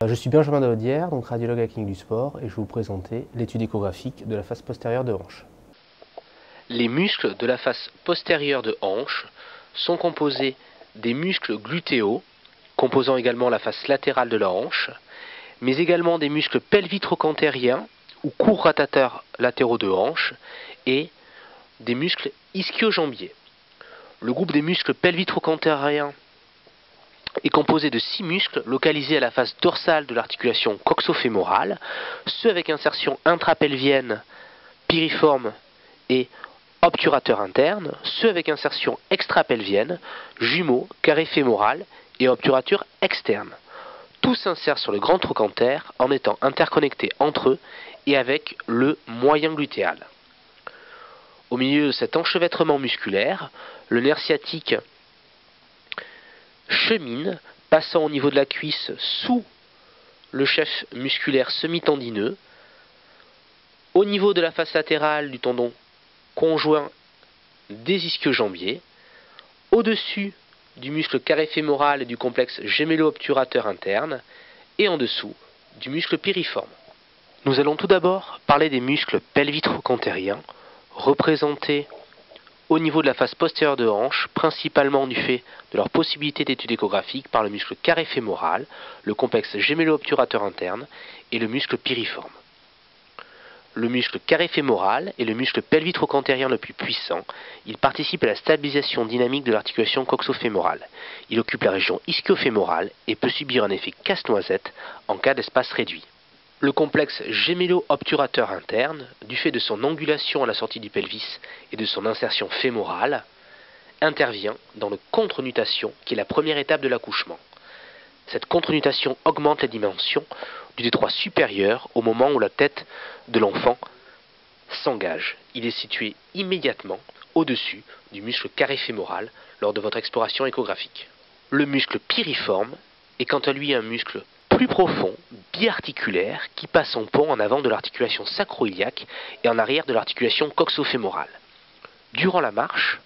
Je suis Benjamin Dalaudière, donc radiologue à la clinique du sport, et je vais vous présenter l'étude échographique de la face postérieure de hanche. Les muscles de la face postérieure de hanche sont composés des muscles glutéaux, composant également la face latérale de la hanche, mais également des muscles pelvitrocantériens ou courts rotateurs latéraux de hanche et des muscles ischio-jambiers. Le groupe des muscles pelvitrocantériens est composé de 6 muscles localisés à la face dorsale de l'articulation coxofémorale, ceux avec insertion intrapelvienne, piriforme et obturateur interne, ceux avec insertion extrapelvienne, jumeaux, carré fémoral et obturateur externe. Tous s'insèrent sur le grand trochanter en étant interconnectés entre eux et avec le moyen glutéal. Au milieu de cet enchevêtrement musculaire, le nerf sciatique chemine, passant au niveau de la cuisse sous le chef musculaire semi-tendineux, au niveau de la face latérale du tendon conjoint des ischio-jambiers, au-dessus du muscle carré fémoral et du complexe gémello-obturateur interne, et en dessous du muscle piriforme. Nous allons tout d'abord parler des muscles pelvitrocantériens, représentés au niveau de la face postérieure de hanche, principalement du fait de leur possibilité d'étude échographique par le muscle carré fémoral, le complexe gémello-obturateur interne et le muscle piriforme. Le muscle carré fémoral est le muscle pelvitrocantérien le plus puissant. Il participe à la stabilisation dynamique de l'articulation coxofémorale. Il occupe la région ischio-fémorale et peut subir un effet casse-noisette en cas d'espace réduit. Le complexe gémello-obturateur interne, du fait de son angulation à la sortie du pelvis et de son insertion fémorale, intervient dans la contre-nutation qui est la première étape de l'accouchement. Cette contre-nutation augmente les dimensions du détroit supérieur au moment où la tête de l'enfant s'engage. Il est situé immédiatement au-dessus du muscle carré fémoral lors de votre exploration échographique. Le muscle piriforme est quant à lui un muscle plus profond, biarticulaire, qui passe son pont en avant de l'articulation sacro-iliaque et en arrière de l'articulation coxofémorale. Durant la marche,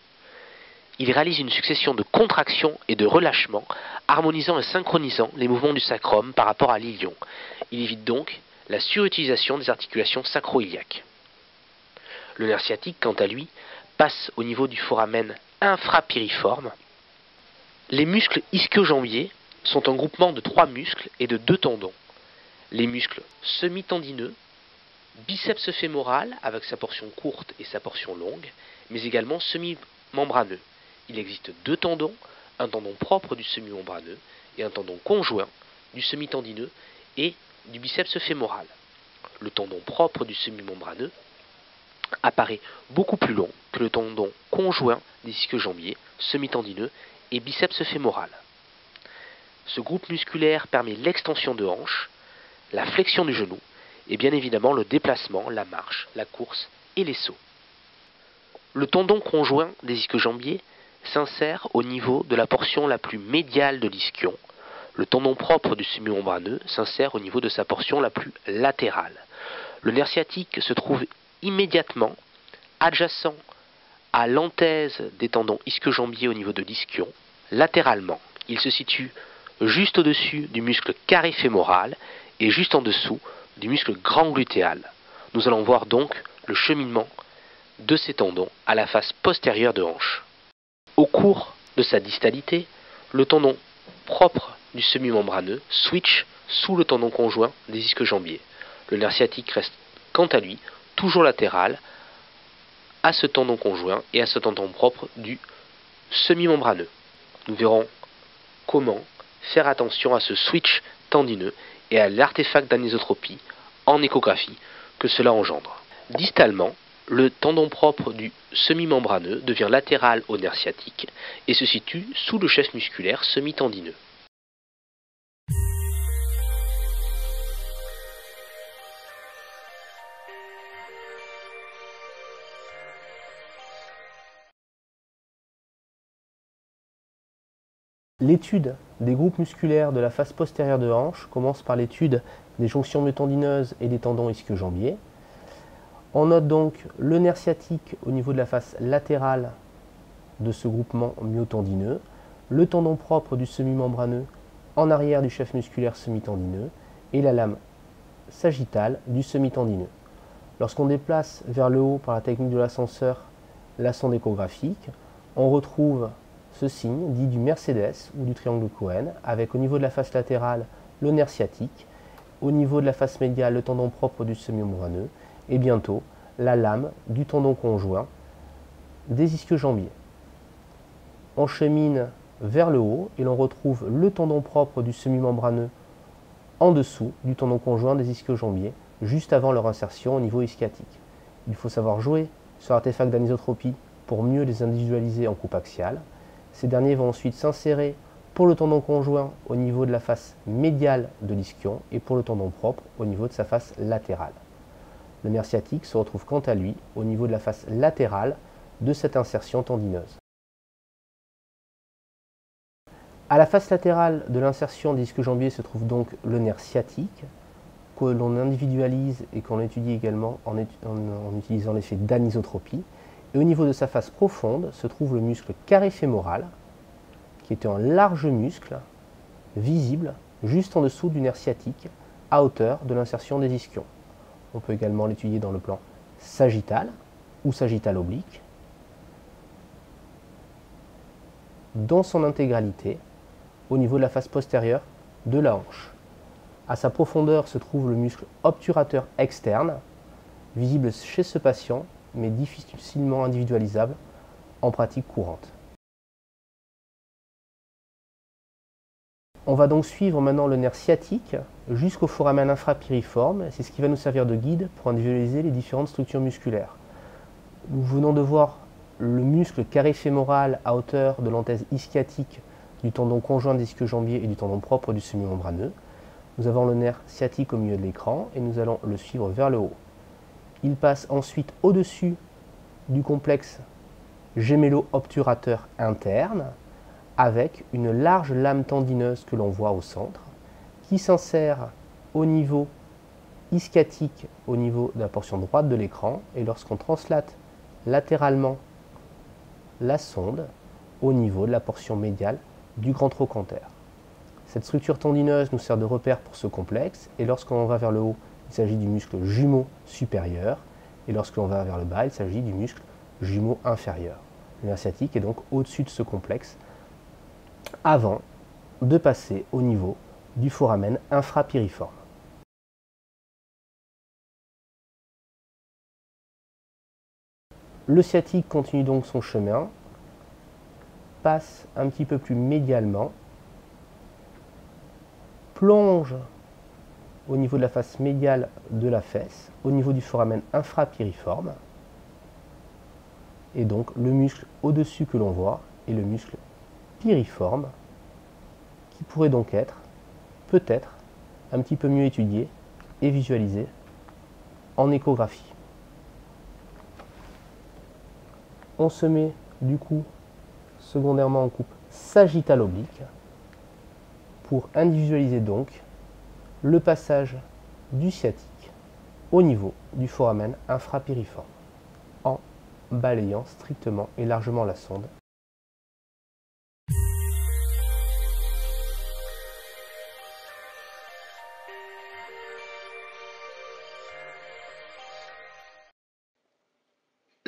il réalise une succession de contractions et de relâchements, harmonisant et synchronisant les mouvements du sacrum par rapport à l'ilion. Il évite donc la surutilisation des articulations sacro-iliaques. Le nerf sciatique, quant à lui, passe au niveau du foramen infrapiriforme. Les muscles ischio-jambiers sont un groupement de 3 muscles et de 2 tendons. Les muscles semi-tendineux, biceps fémoral avec sa portion courte et sa portion longue, mais également semi-membraneux. Il existe 2 tendons, un tendon propre du semi-membraneux et un tendon conjoint du semi-tendineux et du biceps fémoral. Le tendon propre du semi-membraneux apparaît beaucoup plus long que le tendon conjoint des ischio-jambiers, semi-tendineux et biceps fémoral. Ce groupe musculaire permet l'extension de hanche, la flexion du genou et bien évidemment le déplacement, la marche, la course et les sauts. Le tendon conjoint des ischio-jambiers s'insère au niveau de la portion la plus médiale de l'ischion. Le tendon propre du semi-membraneux s'insère au niveau de sa portion la plus latérale. Le nerf sciatique se trouve immédiatement adjacent à l'anthèse des tendons ischio-jambiers au niveau de l'ischion. Latéralement, il se situe juste au-dessus du muscle carré fémoral et juste en dessous du muscle grand glutéal. Nous allons voir donc le cheminement de ces tendons à la face postérieure de hanche. Au cours de sa distalité, le tendon propre du semi-membraneux switch sous le tendon conjoint des ischio-jambiers. Le nerf sciatique reste quant à lui toujours latéral à ce tendon conjoint et à ce tendon propre du semi-membraneux. Nous verrons comment faire attention à ce switch tendineux et à l'artefact d'anisotropie en échographie que cela engendre. Distalement, le tendon propre du semi-membraneux devient latéral au nerf sciatique et se situe sous le chef musculaire semi-tendineux. L'étude des groupes musculaires de la face postérieure de hanche commence par l'étude des jonctions myotendineuses et des tendons ischio-jambiers. On note donc le nerf sciatique au niveau de la face latérale de ce groupement myotendineux, le tendon propre du semi-membraneux en arrière du chef musculaire semi-tendineux et la lame sagittale du semi-tendineux. Lorsqu'on déplace vers le haut par la technique de l'ascenseur la sonde échographique, on retrouve ce signe dit du Mercedes ou du triangle Cohen, avec au niveau de la face latérale le nerf sciatique, au niveau de la face médiale le tendon propre du semi-membraneux et bientôt la lame du tendon conjoint des ischio-jambiers. On chemine vers le haut et l'on retrouve le tendon propre du semi-membraneux en dessous du tendon conjoint des ischio-jambiers, juste avant leur insertion au niveau ischiatique. Il faut savoir jouer sur l'artefact d'anisotropie pour mieux les individualiser en coupe axiale. Ces derniers vont ensuite s'insérer pour le tendon conjoint au niveau de la face médiale de l'ischion et pour le tendon propre au niveau de sa face latérale. Le nerf sciatique se retrouve quant à lui au niveau de la face latérale de cette insertion tendineuse. À la face latérale de l'insertion des ischio-jambiers se trouve donc le nerf sciatique, que l'on individualise et qu'on étudie également en utilisant l'effet d'anisotropie. Et au niveau de sa face profonde se trouve le muscle carré fémoral, qui est un large muscle visible juste en dessous du nerf sciatique, à hauteur de l'insertion des ischions. On peut également l'étudier dans le plan sagittal ou sagittal oblique, dans son intégralité, au niveau de la face postérieure de la hanche. À sa profondeur se trouve le muscle obturateur externe, visible chez ce patient, mais difficilement individualisable en pratique courante. On va donc suivre maintenant le nerf sciatique jusqu'au foramen infrapiriforme. C'est ce qui va nous servir de guide pour individualiser les différentes structures musculaires. Nous venons de voir le muscle carré fémoral à hauteur de l'anthèse ischiatique du tendon conjoint des ischio-jambiers et du tendon propre du semi-membraneux. Nous avons le nerf sciatique au milieu de l'écran et nous allons le suivre vers le haut. Il passe ensuite au-dessus du complexe gémello-obturateur interne avec une large lame tendineuse que l'on voit au centre qui s'insère au niveau ischiatique au niveau de la portion droite de l'écran et lorsqu'on translate latéralement la sonde au niveau de la portion médiale du grand trochanter. Cette structure tendineuse nous sert de repère pour ce complexe et lorsqu'on va vers le haut, il s'agit du muscle jumeau supérieur et lorsque l'on va vers le bas, il s'agit du muscle jumeau inférieur. Le nerf sciatique est donc au-dessus de ce complexe avant de passer au niveau du foramen infrapiriforme. Le sciatique continue donc son chemin, passe un petit peu plus médialement, plonge au niveau de la face médiale de la fesse, au niveau du foramen infrapiriforme, et donc le muscle au-dessus que l'on voit est le muscle piriforme, qui pourrait donc être, peut-être, un petit peu mieux étudié et visualisé en échographie. On se met du coup secondairement en coupe sagittale oblique pour individualiser donc le passage du sciatique au niveau du foramen infrapiriforme en balayant strictement et largement la sonde.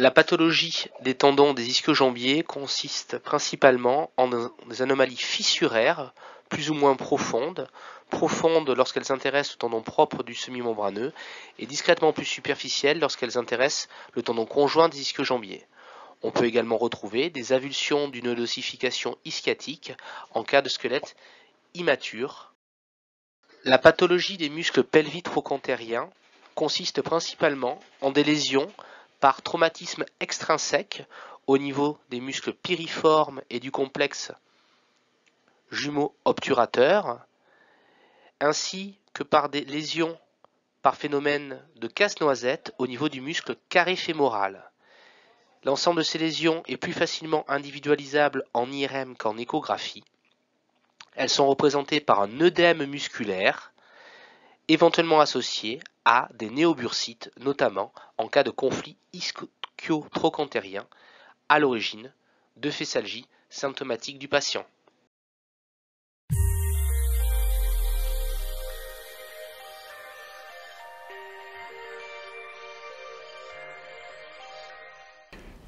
La pathologie des tendons des ischio-jambiers consiste principalement en des anomalies fissuraires, plus ou moins profondes lorsqu'elles s'intéressent au tendon propre du semi-membraneux et discrètement plus superficielles lorsqu'elles intéressent le tendon conjoint des ischio-jambiers. On peut également retrouver des avulsions d'une ossification ischiatique en cas de squelette immature. La pathologie des muscles pelvi-trochantériens consiste principalement en des lésions par traumatisme extrinsèque au niveau des muscles piriformes et du complexe jumeau-obturateur, ainsi que par des lésions par phénomène de casse-noisette au niveau du muscle carré fémoral. L'ensemble de ces lésions est plus facilement individualisable en IRM qu'en échographie. Elles sont représentées par un œdème musculaire, éventuellement associé à des néobursites, notamment en cas de conflit ischio-trochantérien à l'origine de féssalgie symptomatique du patient.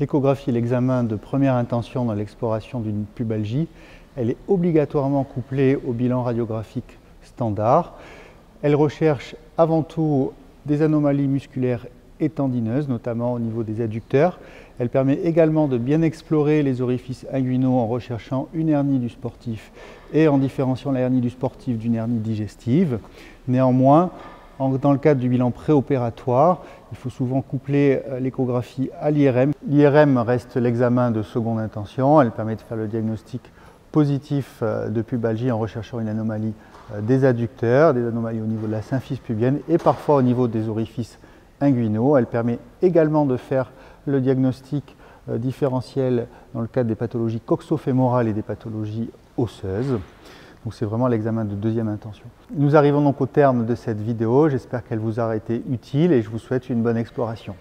L'échographie est l'examen de première intention dans l'exploration d'une pubalgie. Elle est obligatoirement couplée au bilan radiographique standard. Elle recherche avant tout des anomalies musculaires et tendineuses, notamment au niveau des adducteurs. Elle permet également de bien explorer les orifices inguinaux en recherchant une hernie du sportif et en différenciant la hernie du sportif d'une hernie digestive. Néanmoins, dans le cadre du bilan préopératoire, il faut souvent coupler l'échographie à l'IRM. L'IRM reste l'examen de seconde intention. Elle permet de faire le diagnostic positif de pubalgie en recherchant une anomalie des adducteurs, des anomalies au niveau de la symphyse pubienne et parfois au niveau des orifices inguinaux. Elle permet également de faire le diagnostic différentiel dans le cadre des pathologies coxofémorales et des pathologies osseuses. Donc c'est vraiment l'examen de deuxième intention. Nous arrivons donc au terme de cette vidéo. J'espère qu'elle vous aura été utile et je vous souhaite une bonne exploration.